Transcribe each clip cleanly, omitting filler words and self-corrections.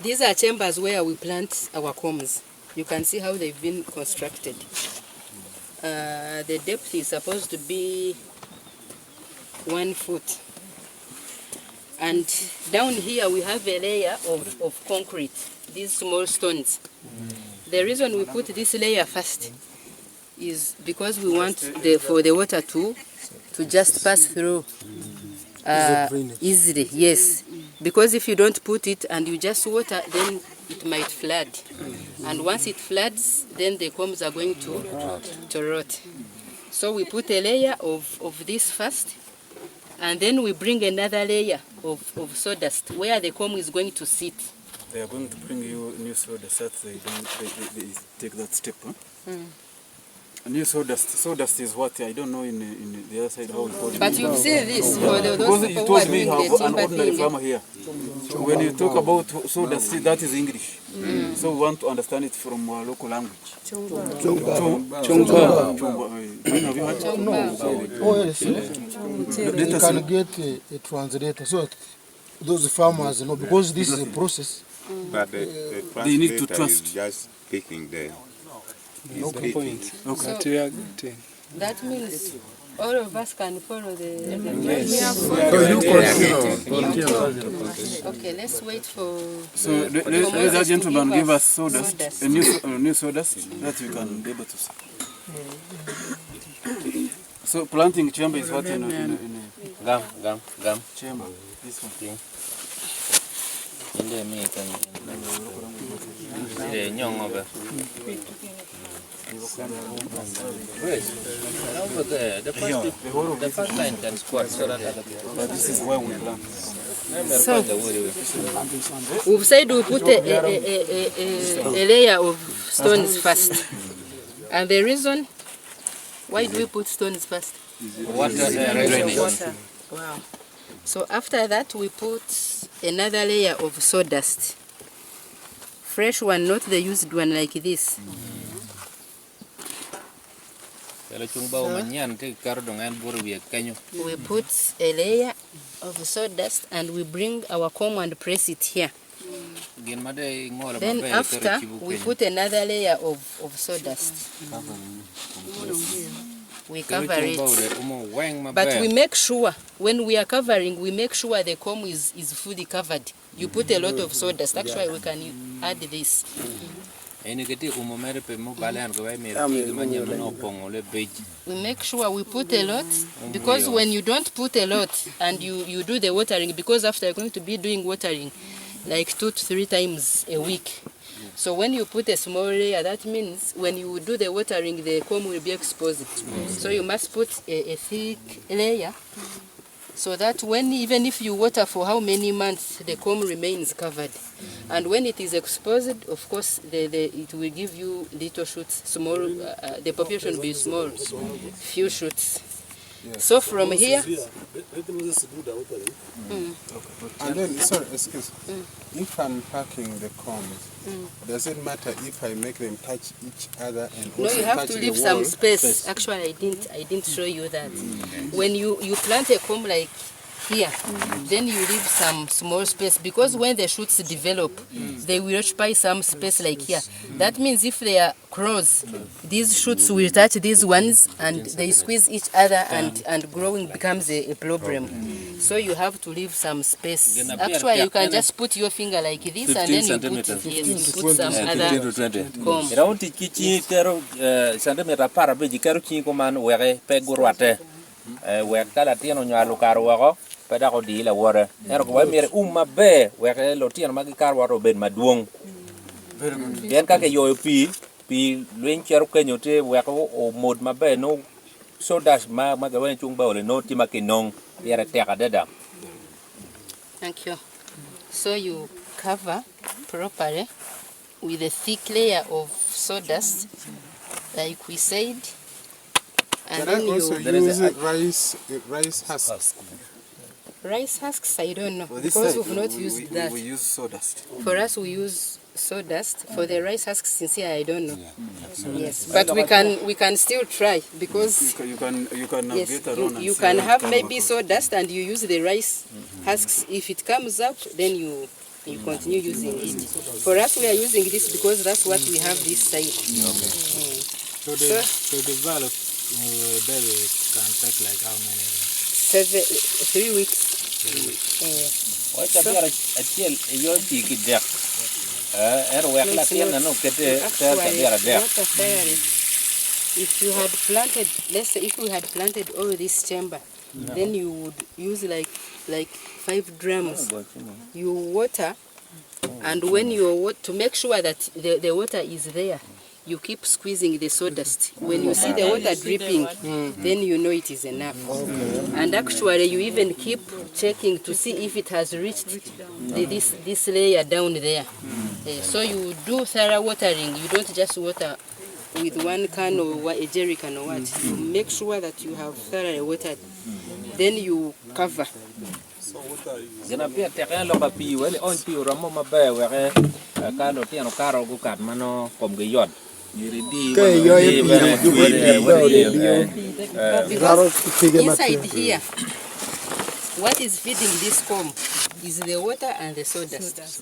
These are chambers where we plant our combs. You can see how they've been constructed. The depth is supposed to be 1 foot. And down here we have a layer of concrete, these small stones. The reason we put this layer first is because we want for the water to just pass through easily, yes. Because if you don't put it and you just water, then it might flood. And once it floods, then the combs are going to rot. So we put a layer of this first, and then we bring another layer of sawdust where the comb is going to sit. They are going to bring you new sawdust so they take that step, huh? New sawdust. Sawdust is what? I don't know in the other side how we call it. But you've seen this for those because people you who are told me doing how the an timber ordinary thing. farmer here. When you talk about sawdust, that is English. So we want to understand it from our local language. Chomba. Have you heard? No. Oh yes. You can get a translator so that those farmers know, because this is a process. But the they need to trust. is just speaking there. No point. Okay. That means all of us can follow the... Okay, let's wait for... So let that gentleman give us sawdust, a new sawdust that we can be able to see. So planting chamber is what in a Gum. chamber? This one. Over there, the first line can squat so that But this is where we plant. So, we've said we put a layer of stones first. And the reason, why do we put stones first? water. Wow. So after that, we put another layer of sawdust. Fresh one, not the used one like this. We put a layer of sawdust and we bring our comb and press it here. Then after, we put another layer of sawdust. We cover it. But we make sure, when we are covering, we make sure the comb is fully covered. You put a lot of sawdust. Actually, we can add this. We make sure we put a lot, because when you don't put a lot and you do the watering, because after you're going to be doing watering like 2 to 3 times a week. So when you put a small layer, that means when you do the watering, the comb will be exposed. So you must put a thick layer, so that even if you water for how many months, the comb remains covered. And when it is exposed, of course, it will give you little shoots, small, the population will be small, few shoots. Yes. So from here... And then, sorry, excuse me. If I'm packing the combs, does it matter if I make them touch each other and also No, you have touch to the leave wall? some space. Actually, I didn't show you that. When you plant a comb like here, then you leave some small space, because when the shoots develop, they will occupy some space like here. That means if they are close, these shoots will touch these ones and they squeeze each other, and growing becomes a problem. So you have to leave some space. Actually, you can just put your finger like this and then you put some other comb. Around the centimeter parabe, carry command where pegurate, where Calatiano Yalucaro. Pada ko di la water. Ero ko mere be we ke lotian magi kar waro ben maduong. Bien ka ke yo pi luen chero ke nyote we ko o mod mabe no so dash ma ga wen chung ba ole no ti makinong yere te ka deda. Thank you. So you cover properly with a thick layer of sawdust, like we said. And Can I also use rice husks? Rice husks, I don't know, because we've not used that. We use sawdust. For us, we use sawdust. For the rice husks, sincere, I don't know. Yes, but we can still try, because you can yes, get around. You can have maybe sawdust and you use the rice husks. If it comes up, then you You continue using it. For us, we are using this because that's what we have this side. So the valve baby can take like how many? 3 weeks. Wacha biar achiel yo tiki dek. Wek la tien no kete ter ka biar dek. If you had planted, let's say if you had planted all this chamber, then you would use like 5 drums. You water, and when you to make sure that the water is there, you keep squeezing the sawdust. When you see the water dripping, then you know it is enough. And actually, you even keep checking to see if it has reached this layer down there. So you do thorough watering. You don't just water with one can or a jerry can or what. You make sure that you have thoroughly watered. Then you cover. Gina pia teken lo ka pi wele on pi ramo mabe weke ka lo tiano karo gu kat mano kom ge yon. Because inside here, what is feeding this comb is the water and the sawdust,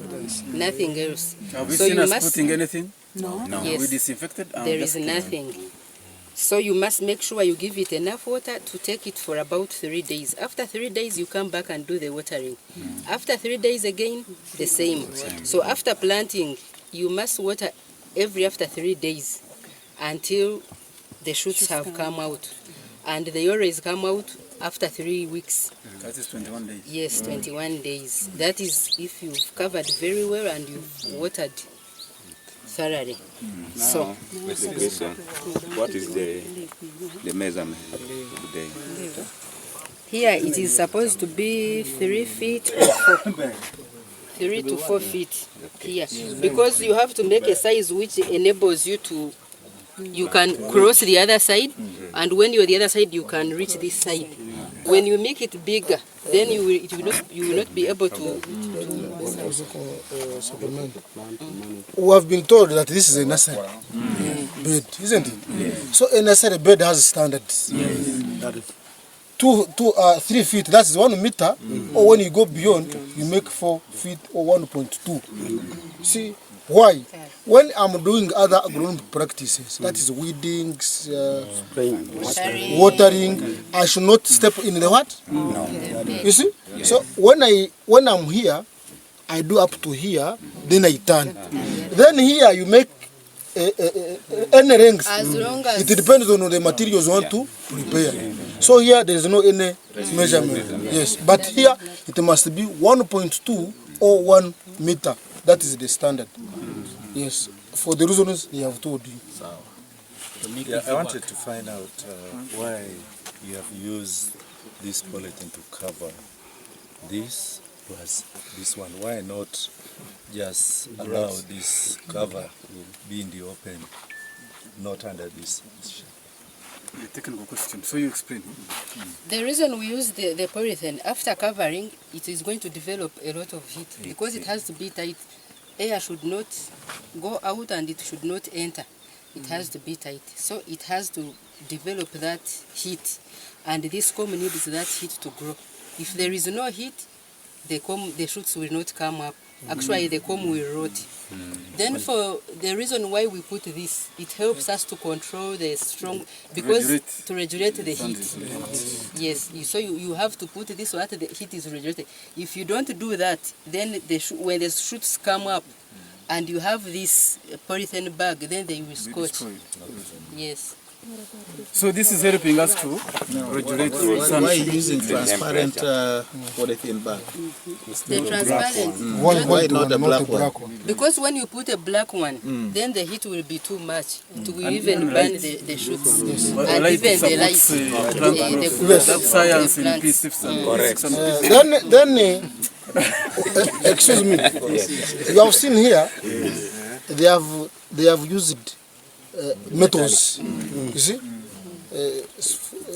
nothing else. Have we So seen you us must, putting anything? No. yes, We disinfected? there is nothing. So you must make sure you give it enough water to take it for about 3 days. After 3 days, you come back and do the watering. After 3 days again, the same. So after planting, you must water after 3 days until the shoots have come out. And the always come out after 3 weeks. That is 21 days. Yes, 21 days. That is if you've covered very well and you've watered thoroughly. So, With the question, what is the measurement of the day? here it is supposed to be 3 feet or 4. 3 to 4 feet here, because you have to make a size which enables you to, you can cross the other side, and when you're the other side, you can reach this side. When you make it bigger, then you will not be able to. We have been told that this is a nursery bed, isn't it? So a nursery bed has standards. 3 feet, that's 1 meter, or when you go beyond, you make 4 feet or 1.2. See, why? When I'm doing other agronomic practices, that is weedings, watering, I should not step in the what? No. You see? So when I'm here, I do up to here, then I turn. Then here you make any rings. As long as It depends on the materials you want to prepare. So here there is no any measurement. Yes, but here it must be 1.2 or 1 meter. That is the standard. Yes, for the reasons they have told you. Yeah, I wanted to find out why you have used this polythene to cover this plus this one. Why not just allow this cover be in the open, not under this shade? A technical question. So you explain. the reason we use the polythene, after covering, it is going to develop a lot of heat because it has to be tight. Air should not go out and it should not enter. It has to be tight. So it has to develop that heat, and this comb needs that heat to grow. If there is no heat, the shoots will not come up. Actually, the comb will rot. Then for the reason why we put this, it helps us to control the strong, because to regulate the heat. Yes, so you have to put this so that the heat is regulated. If you don't do that, then when the shoots come up and you have this polythene bag, then they will scorch. Yes. So this is helping us to regulate sun. Why using transparent polythene bag? The transparent. Why not the black one? Because when you put a black one, then the heat will be too much. It will even burn the shoots. And even the light. That's science in peace. Correct. Then excuse me, you have seen here, they have used metals. You see,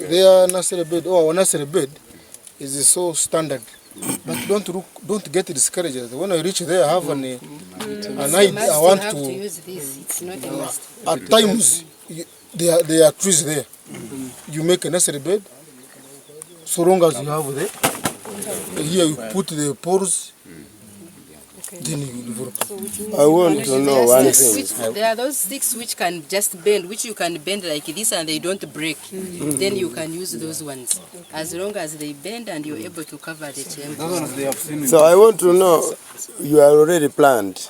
their nursery bed or our nursery bed is so standard. But don't get discouraged. When I reach there, I have an idea. I want to to. use this. It's not a must. At times, there are trees there. You make a nursery bed. So long as you have there, here you put the poles. then you develop. I want to know one thing. There are those sticks which can just bend, which you can bend like this and they don't break. Then you can use those ones. As long as they bend and you're able to cover the chamber. So I want to know, you are already planted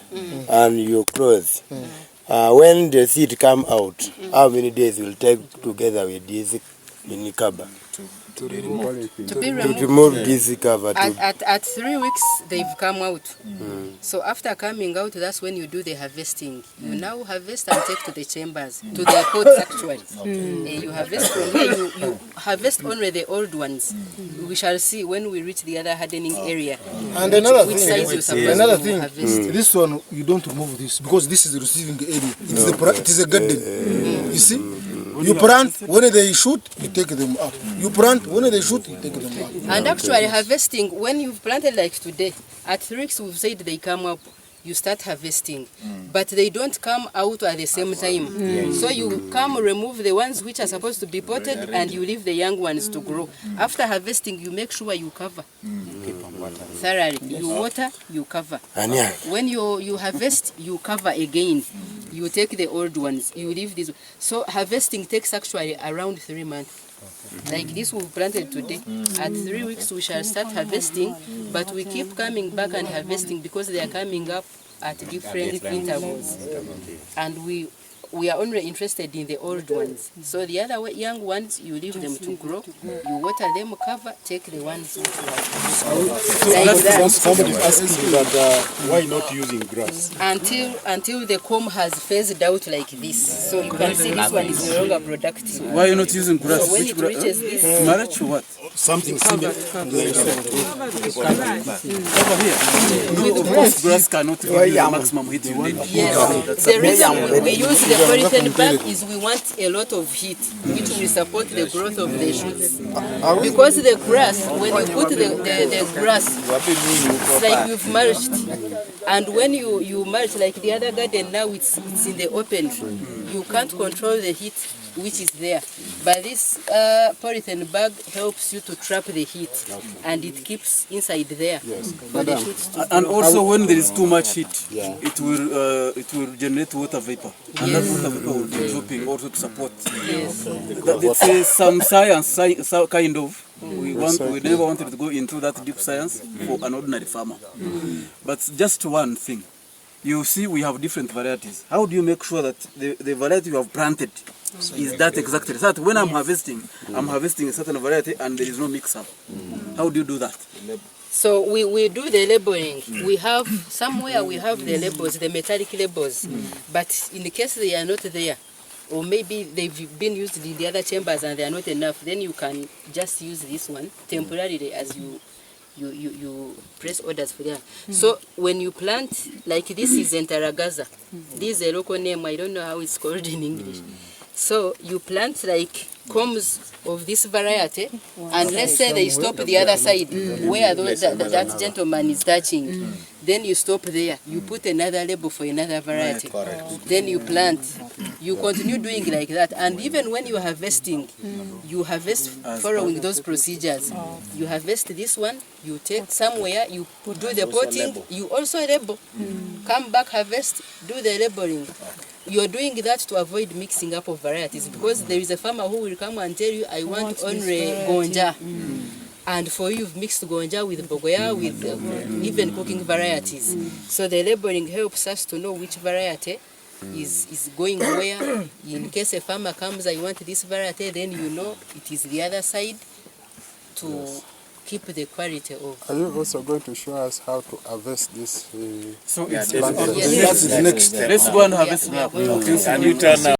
and you close. When the seed come out, how many days will take together with this mini cover? To be removed. To remove this cover. At 3 weeks, they've come out. So after coming out, that's when you do the harvesting. You now harvest and take to the chambers, to the pots actually. You harvest from here, you harvest only the old ones. We shall see when we reach the other hardening area. And another which thing, size you're supposed to harvest. This one, you don't remove this because this is the receiving area. It is a garden. You see? You plant, when they shoot, you take them up. You plant, when they shoot, you take them up. And actually harvesting, when you've planted like today, at 3 weeks we've said they come up, you start harvesting. But they don't come out at the same time. So you come remove the ones which are supposed to be potted and you leave the young ones to grow. After harvesting, you make sure you cover. Thoroughly. You water, you cover. When you harvest, you cover again. You take the old ones, you leave these. So harvesting takes actually around 3 months. Like this we've planted today. At 3 weeks we shall start harvesting, but we keep coming back and harvesting because they are coming up at different intervals. And we are only interested in the old ones. So the other young ones, you leave them to grow, you water them, cover, take the ones which are Somebody is asking that why not using grass? Until the comb has phased out like this. So you can see this one is no longer productive. Why are you not using grass? So when it reaches this, Marriage or what? Something similar. Over here. Of course, grass cannot give you the maximum heat you need. Yes. The reason we use the polythene bag is we want a lot of heat, which will support the growth of the shoots. Because the grass, when you put the grass, it's like you've mulched. And when you mulch, like the other garden now, it's in the open. You can't control the heat which is there. But this polythene bag helps you to trap the heat, and it keeps inside there. For the shoots to And grow. also when there is too much heat, it will generate water vapor. And that water vapor will be dropping also to support. That's some science kind of. We never wanted to go into that deep science for an ordinary farmer. But just one thing. You see, we have different varieties. How do you make sure that the variety you have planted is that exactly? So that when I'm harvesting a certain variety and there is no mix-up. How do you do that? So we do the labeling. We have, somewhere we have the labels, the metallic labels. But in the case they are not there, or maybe they've been used in the other chambers and they are not enough, then you can just use this one temporarily as you press orders for them. So when you plant, like this is Enteragaza. This is a local name, I don't know how it's called in English. So you plant like combs of this variety, and let's say they stop the other side where that gentleman is touching. Then you stop there. You put another label for another variety. Then you plant. You continue doing like that. And even when you are harvesting, you harvest following those procedures. You harvest this one, you take somewhere, you do the potting, you also label. Come back, harvest, do the labeling. You're doing that to avoid mixing up of varieties, because there is a farmer who will come and tell you, I want only gonja. And for you, you've mixed gonja with bogoya, with even cooking varieties. So the labeling helps us to know which variety is going where. In case a farmer comes, I want this variety, then you know it is the other side to keep the quality of. Are you also going to show us how to harvest this? So That is next. let's go and harvest now. And you turn